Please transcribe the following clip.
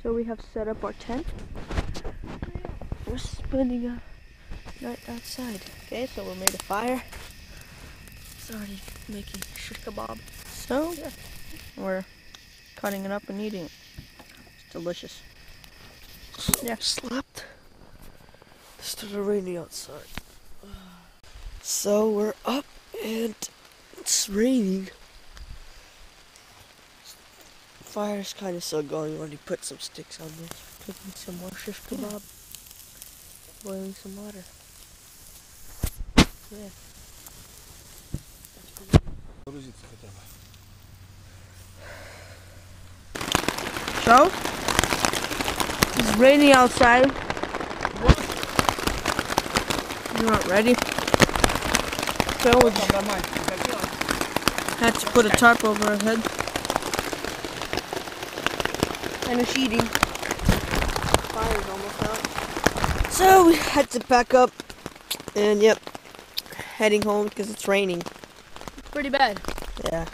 So we have set up our tent. We're spending a night outside. Okay, so we made a fire. It's already making shish kebab. So yeah, we're cutting it up and eating it. It's delicious. Yeah. Slept. It started raining outside. So we're up and it's raining. Fire's kind of still going. Already put some sticks on this. Cooking some more shish kebab. Boiling some water. Yeah. So, it's raining outside. You're not ready. So we had to put a tarp over our head. And a sheeting. Fire's almost out. So we had to pack up and yep, heading home because it's raining. It's pretty bad. Yeah.